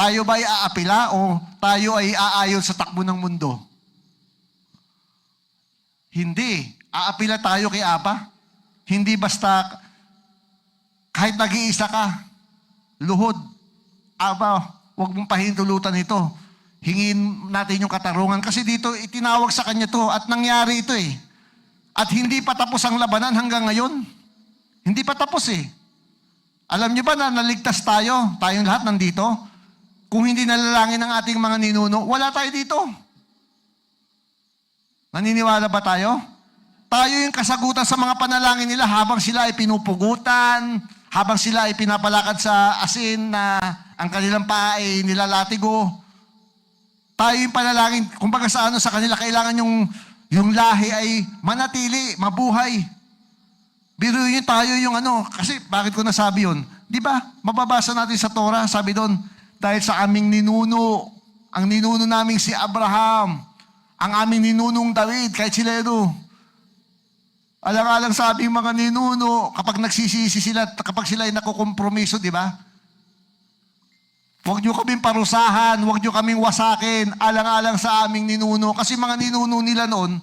Tayo ba ay aapila o tayo ay aayon sa takbo ng mundo? Hindi. Aapila tayo kay Aba. Hindi basta kahit nag-iisa ka, luhod, Aba, huwag mong pahintulutan ito. Hingin natin yung katarungan. Kasi dito, itinawag sa kanya to at nangyari ito eh. At hindi pa tapos ang labanan hanggang ngayon. Hindi pa tapos eh. Alam niyo ba na naligtas tayo? Tayong lahat nandito. Kung hindi nalalangin ng ating mga ninuno, wala tayo dito. Naniniwala ba tayo? Tayo yung kasagutan sa mga panalangin nila habang sila ay pinupugutan, habang sila ay pinapalakad sa asin na ang kanilang paa ay nilalatigo. Tayo yung panalangin. Kumbaga sa ano sa kanila, kailangan yung lahi ay manatili, mabuhay. Biruin niyo tayo yung ano, kasi bakit ko nasabi yun? Di ba? Mababasa natin sa Torah, sabi doon, dahil sa aming ninuno, ang ninuno naming si Abraham, ang aming ninunong David, kahit sila ito. Alang-alang sa aming mga ninuno, kapag nagsisisi sila, kapag sila ay nakukompromiso, di ba? Huwag niyo kaming parusahan, huwag niyo kaming wasakin, alang-alang sa aming ninuno. Kasi mga ninuno nila noon,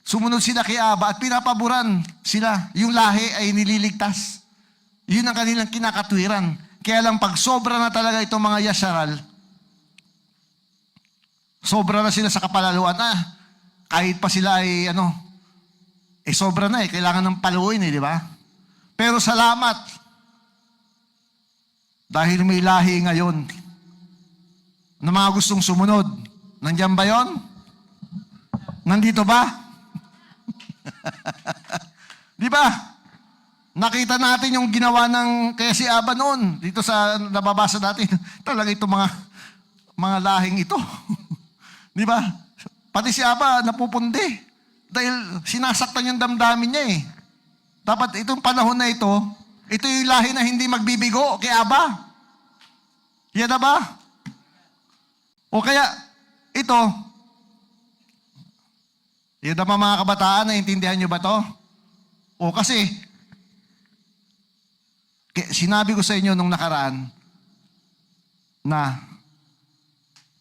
sumunod sila kay Aba at pinapaboran sila. Yung lahi ay nililigtas. Yun ang kanilang kinakatwiran. Kaya lang pag sobra na talaga itong mga Yasharal, sobra na sila sa kapalaluan. Kahit pa sila ay sobra na eh. Kailangan ng paluin eh, di ba? Pero salamat. Dahil may lahi ngayon na mga gustong sumunod. Nandiyan ba yon? Nandito ba? Di ba? Nakita natin yung ginawa ng kaya si Aba noon. Dito sa nababasa natin, talaga itong mga lahing ito. Di ba? Pati si Aba napupundi. Dahil sinasaktan yung damdamin niya eh. Dapat itong panahon na ito yung lahi na hindi magbibigo kay Aba. Yan na ba? O kaya, ito, yan na mga kabataan, naintindihan nyo ba to? O kasi, sinabi ko sa inyo nung nakaraan na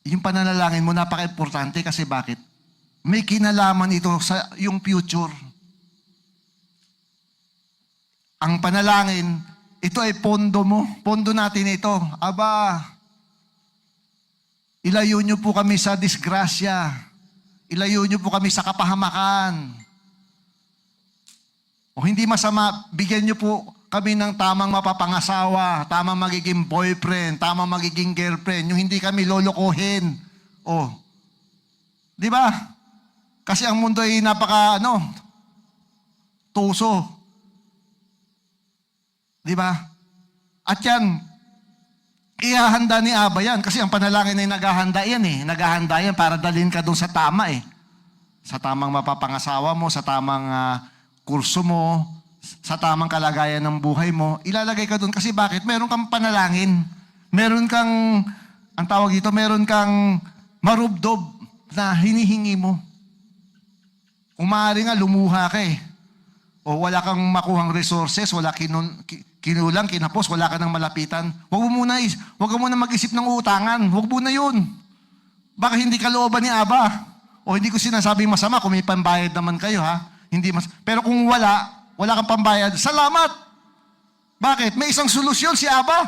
yung pananalangin mo napaka-importante kasi bakit? May kinalaman ito sa yung future. Ang panalangin, ito ay pondo mo. Pondo natin ito. Aba, ilayo nyo po kami sa disgrasya. Ilayo nyo po kami sa kapahamakan. O hindi masama, bigyan nyo po kami ng tamang mapapangasawa, tamang magiging boyfriend, tamang magiging girlfriend, yung hindi kami lolokohin. O, di ba? Kasi ang mundo ay tuso. Di ba? At yan, ihahanda ni Aba yan. Kasi ang panalangin ay naghahanda yan eh. Naghahanda yan para dalhin ka doon sa tama eh. Sa tamang mapapangasawa mo, sa tamang kurso mo, sa tamang kalagayan ng buhay mo. Ilalagay ka doon. Kasi bakit? Meron kang panalangin. Meron kang, ang tawag dito, meron kang marubdob na hinihingi mo. Kung maaari nga, lumuha ka eh. O wala kang makuhang resources, wala kinulang, kinapos, wala ka nang malapitan. Huwag mo muna mag-isip ng utangan. Huwag mo na yun. Baka hindi ka looban ni Aba. O hindi ko sinasabing masama kung may pambayad naman kayo ha. Pero kung wala kang pambayad, salamat. Bakit? May isang solusyon si Aba.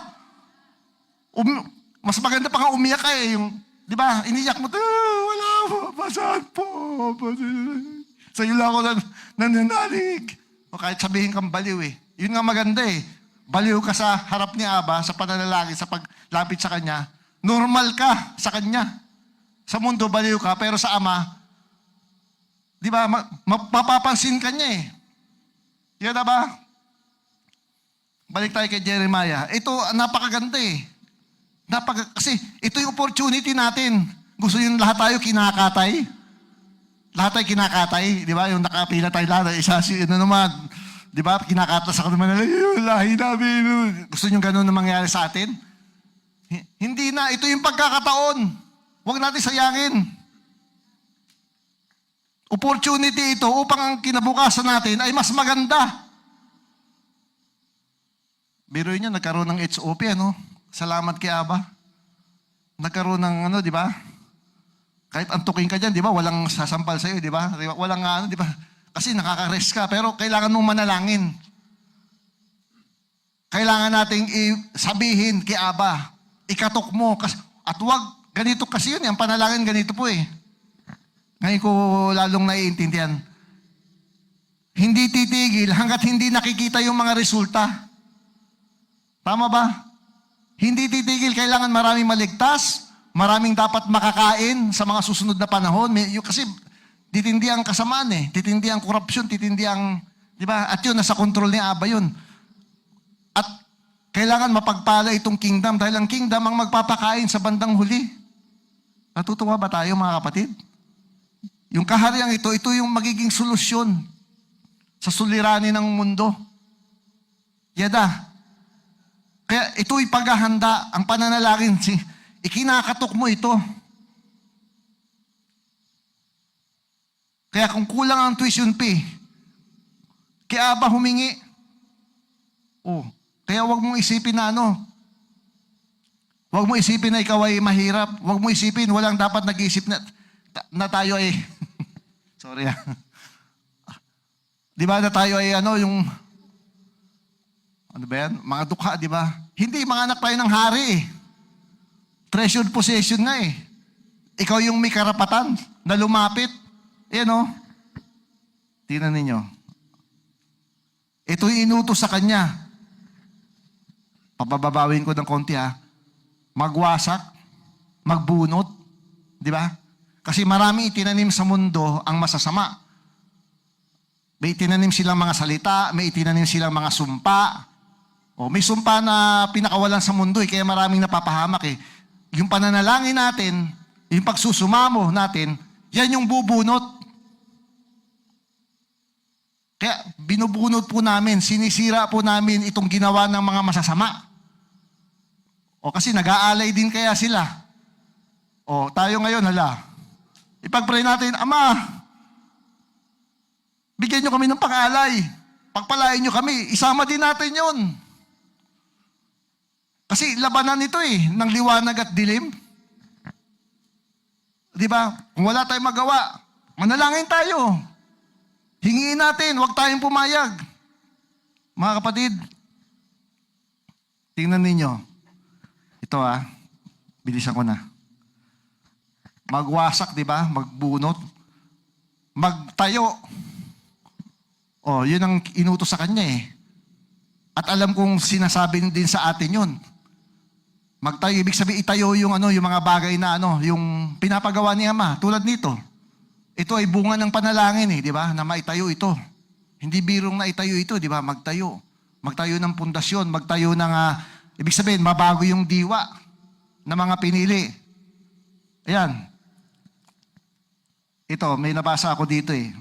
Mas maganda pa nga umiyak ka eh. Di ba? Iniyak mo, wala po, saan po? Sa'yo lang ako nananalig. O kahit sabihin kang baliw eh. Yun nga maganda eh. Baliw ka sa harap ni Aba, sa pananalangin, sa paglapit sa Kanya. Normal ka sa Kanya. Sa mundo, baliw ka, pero sa Ama, di ba, mapapansin ka niya eh. Yan na ba? Balik tayo kay Jeremiah. Ito, napakaganda eh. Kasi ito yung opportunity natin. Gusto yung lahat tayo kinakatay. Lahat tayo kinakatay, di ba? Yung nakapila tayo lahat, naman, di ba? Kinakatas ako naman, lahi namin. Gusto nyo ganun na mangyari sa atin? Hindi na, ito yung pagkakataon. Huwag natin sayangin. Opportunity ito upang ang kinabukasan natin ay mas maganda. Biruin niyo, nagkaroon ng HOP, Salamat kay Aba. nagkaroon ng ano, di ba? Kahit antukin ka dyan, di ba? Walang sasampal sa'yo, di ba? Walang ano, di ba? Kasi nakaka-rest ka, pero kailangan mong manalangin. Kailangan nating sabihin kay Aba, ikatok mo, at wag, ganito kasi yun, ang panalangin ganito po eh. Ngayon ko lalong naiintindihan. Hindi titigil hanggat hindi nakikita yung mga resulta. Tama ba? Hindi titigil, kailangan maraming maligtas, maraming dapat makakain sa mga susunod na panahon. Kasi titindi ang kasamaan eh, titindi ang korupsyon, titindi ang, di ba? At yun, nasa kontrol ni Aba yun. At kailangan mapagpala itong kingdom dahil ang kingdom ang magpapakain sa bandang huli. Natutuwa ba tayo mga kapatid? Yung kahariang ito yung magiging solusyon sa suliranin ng mundo. Yada. Kaya ito'y paghahanda, ang pananalangin, ikinakatok mo ito. Kaya kung kulang ang tuition fee, kaya ba humingi? Kaya wag mong isipin na wag mo isipin na ikaw ay mahirap. Wag mo isipin, walang dapat nag-iisip na tayo ay, sorry di ba na tayo ay yung, ano ba yan? Mga dukha, di ba? Hindi, mga anak tayo ng hari eh. Treasured possession nga eh. Ikaw yung may karapatan na lumapit. Ayan tingnan ninyo. Ito yung inutos sa kanya. Papababawin ko ng konti magwasak, magbunot, di ba? Kasi marami itinanim sa mundo ang masasama. May itinanim silang mga salita, may itinanim silang mga sumpa. May sumpa na pinakawalan sa mundo kaya maraming napapahamak eh. Yung pananalangin natin, yung pagsusumamo natin, yan yung bubunot. Kaya binubunot po namin, sinisira po namin itong ginawa ng mga masasama. Kasi nag-aalay din kaya sila. Tayo ngayon, ipag-pray natin, Ama, bigyan nyo kami ng pang-alay. Pagpalain nyo kami, isama din natin yun. Kasi labanan ito ng liwanag at dilim. Di ba? Kung wala tayong magawa, manalangin tayo. Hingiin natin, huwag tayong pumayag. Mga kapatid, tingnan ninyo. Ito bilisan ko na. Magwasak, di ba? Magbunot. Magtayo. Yun ang inutos sa kanya eh. At alam kong sinasabi din sa atin yun. Magtayo, ibig sabihin itayo yung yung mga bagay na yung pinapagawa ni Ama, tulad nito. Ito ay bunga ng panalangin eh, di ba? Na maitayo ito. Hindi birong na itayo ito, di ba? Magtayo. Magtayo ng pundasyon, magtayo ng ibig sabihin, mabago yung diwa ng mga pinili. Ayan. Ito, may nabasa ako dito eh.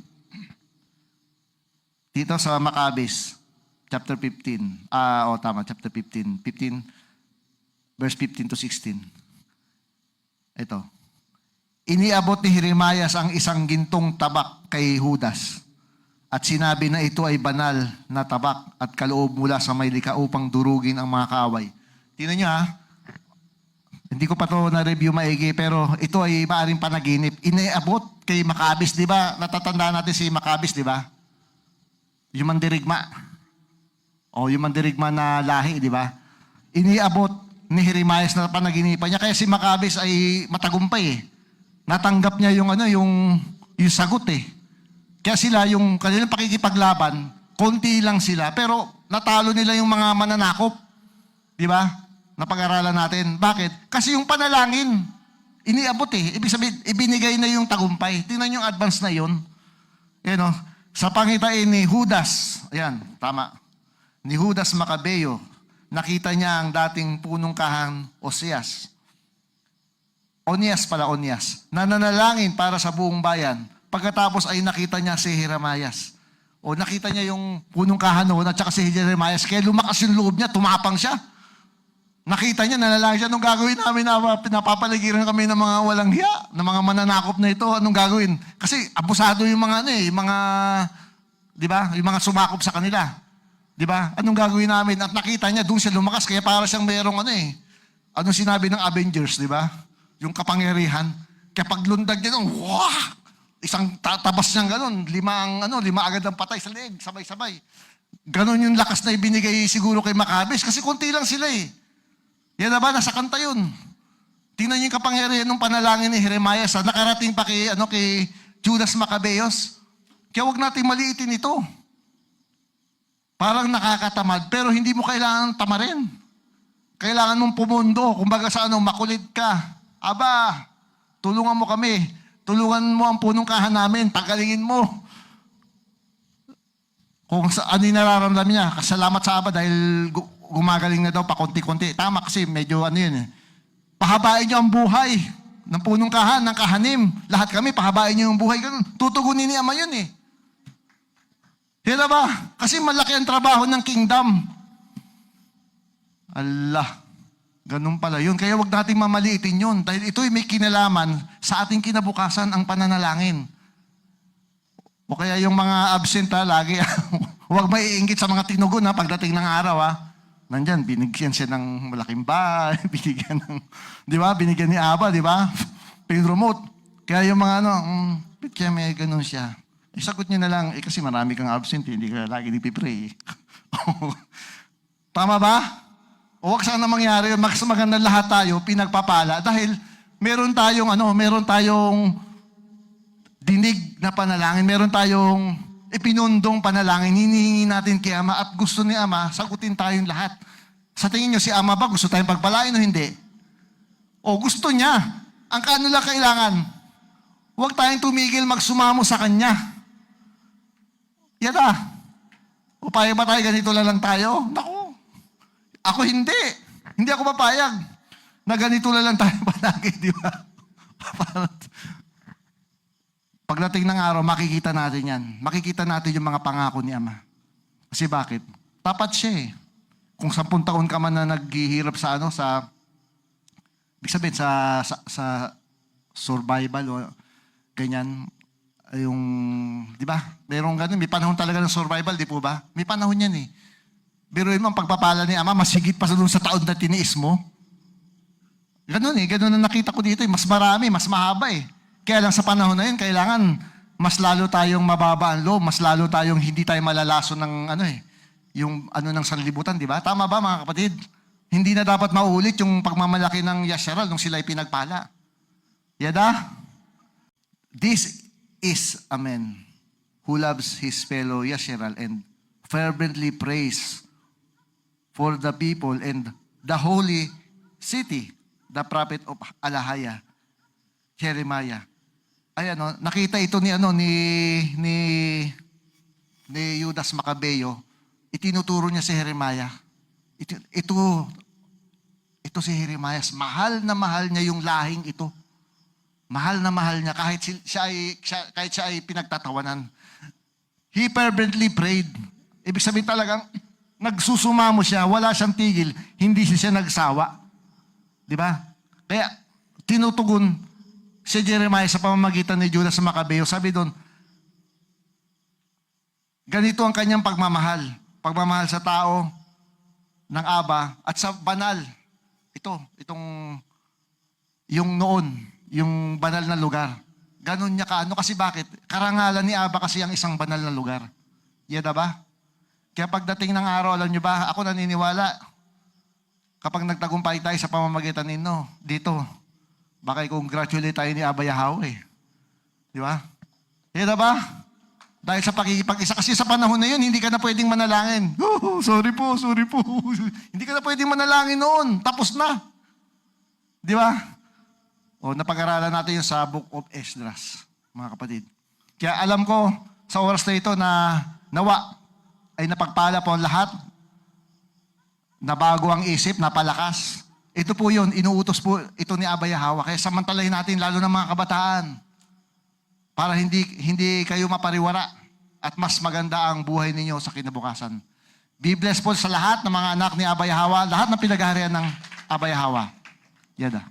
Dito sa Maccabees, chapter 15. Tama, chapter 15. 15, verse 15 to 16. Ito. Iniabot ni Jeremias ang isang gintong tabak kay Judas. At sinabi na ito ay banal na tabak at kaloob mula sa may lika upang durugin ang mga kaaway. Tingnan nyo hindi ko pa ito na-review maigi, pero ito ay maaaring panaginip. Iniabot kay Maccabees, di ba? Natatandaan natin si Maccabees, di ba? Yung mandirigma. Yung mandirigma na lahi, di ba? Iniabot ni Jeremias na panaginipan niya. Kaya si Maccabees ay matagumpay eh. Natanggap niya yung sagot eh. Kaya sila, yung kanilang pakikipaglaban, konti lang sila, pero natalo nila yung mga mananakop. Di ba? Napag-aralan natin. Bakit? Kasi yung panalangin, iniabot eh. Ibig sabihin, ibinigay na yung tagumpay. Tingnan yung advance na yun. Sa pangitain ni Judas, ayan, tama. Ni Judas Maccabeo, nakita niya ang dating punong kahang Onias, nananalangin para sa buong bayan. Pagkatapos ay nakita niya si Jeremias. Nakita niya yung punong kahanon at saka si Jeremias. Kaya lumakas yung loob niya, tumapang siya. Nakita niya, nanalangin siya, anong gagawin namin na pinapapaligiran kami ng mga walang hiya, ng mga mananakop na ito, anong gagawin? Kasi abusado yung mga di ba? Yung mga sumakop sa kanila. Di ba? Anong gagawin namin? At nakita niya, doon siya lumakas, kaya para siyang merong anong sinabi ng Avengers, di ba? yung kapangyarihan. Kaya paglundag niya, wah! Isang tatabas niyang gano'n, lima agad ang patay sa leeg, sabay-sabay. Ganon yung lakas na ibinigay siguro kay Maccabees kasi konti lang sila eh. Yan na ba? Nasa kanta yun. Tingnan niyo yung kapangyarihan ng panalangin ni Jeremiah sa nakarating pa kay Judas Maccabeus. Kaya huwag natin maliitin ito. Parang nakakatamad, pero hindi mo kailangan tamarin. Kailangan mong pumundo. Kumbaga sa makulit ka. Aba, tulungan mo kami. Tulungan mo ang punong kahan namin. Tagalingin mo. Kung ano yung nararamdaman niya, kasalamat sa Aba dahil gumagaling na daw pa konti-konti. Tama kasi medyo yun eh. Pahabain niyo ang buhay ng punong kahan, ng kahanim. Lahat kami, pahabain niyo ang buhay. Ganun. Tutugunin ni Ama yun eh. Hila ba? Kasi malaki ang trabaho ng kingdom. Allah, ganun pala yun. Kaya wag natin mamaliitin yun. Dahil ito ay may kinalaman sa ating kinabukasan ang pananalangin. O kaya yung mga absent lagi, huwag maiinggit sa mga tinugon pagdating ng araw Nandyan, binigyan siya ng malaking bahay, binigyan ng, di ba? Binigyan ni Aba, di ba? Pin-remote. Kaya yung mga kaya may ganun siya. Sagot niya na lang, kasi marami kang absent, hindi ka lagi nipipray. Tama ba? O wag sana mangyari, mas maganda lahat tayo, pinagpapala, dahil meron tayong dinig na panalangin. Meron tayong ipinundong panalangin. Hinihingi natin kay Ama at gusto ni Ama, sagutin tayong lahat. Sa tingin nyo, si Ama ba gusto tayong pagpalain o hindi? O gusto niya. Ang kano lang kailangan, huwag tayong tumigil magsumamo sa Kanya. Yata. O payag ba tayo, ganito lang tayo? Naku, ako hindi. Hindi ako papayag na ganito lang tayo palagi, di ba? Pagdating ng araw, makikita natin yan. Makikita natin yung mga pangako ni Ama. Kasi bakit? Tapat siya eh. Kung 10 taon ka man na naghihirap sa ibig sabihin, sa survival o ganyan, yung, di ba? Merong ganun, may panahon talaga ng survival, di po ba? May panahon yan eh. Pero yun ang pagpapala ni Ama, mas higit pa doon sa taon na tiniis mo. Ganun eh, ganun ang nakita ko dito eh. Mas marami, mas mahaba eh. Kaya lang sa panahon na yun, kailangan mas lalo tayong mababa ang loob, mas lalo tayong hindi tayo malalaso ng yung ng sanlibutan, di ba? Tama ba mga kapatid? Hindi na dapat maulit yung pagmamalaki ng Yasharal nung sila ay pinagpala. Yada? This is a man who loves his fellow Yasharal and fervently prays for the people and the holy city, the prophet of Alahaya, Jeremiah. Ay nakita ito ni Judas Maccabeo. Itinuturo niya si Jeremiah. Ito si Jeremiah. Mahal na mahal niya yung lahing ito. Mahal na mahal niya kahit siya ay pinagtatawanan. He fervently prayed. Ibig sabihin talagang nagsusumamo siya, wala siyang tigil, hindi siya nagsawa. Di ba? Kaya tinutugon si Jeremiah sa pamamagitan ni Judas Maccabeo. Sabi doon, ganito ang kanyang pagmamahal. Pagmamahal sa tao ng Aba at sa banal. Yung noon, yung banal na lugar. Ganon niya kasi bakit? Karangalan ni Aba kasi ang isang banal na lugar. Yada ba? Kaya pagdating ng araw, alam niyo ba, ako naniniwala, kapag nagtagumpay tayo sa pamamagitan ninyo, dito, baka i-congratulate tayo ni Aba Yahweh. Di ba? Yada ba? Dahil sa pakikipag-isa. Kasi sa panahon na yun, hindi ka na pwedeng manalangin. Sorry po. Hindi ka na pwedeng manalangin noon. Tapos na. Di ba? Napag-aralan natin yung sa Book of Esdras, mga kapatid. Kaya alam ko, sa oras na ito na nawa ay napagpala po ang lahat, nabago ang isip, napalakas. Ito po yun, inuutos po ito ni Aba Yahweh. Kaya samantalahin natin, lalo ng mga kabataan, para hindi kayo mapariwara at mas maganda ang buhay ninyo sa kinabukasan. Be blessed po sa lahat ng mga anak ni Aba Yahweh, lahat ng pinag-aharian ng Aba Yahweh. Yada.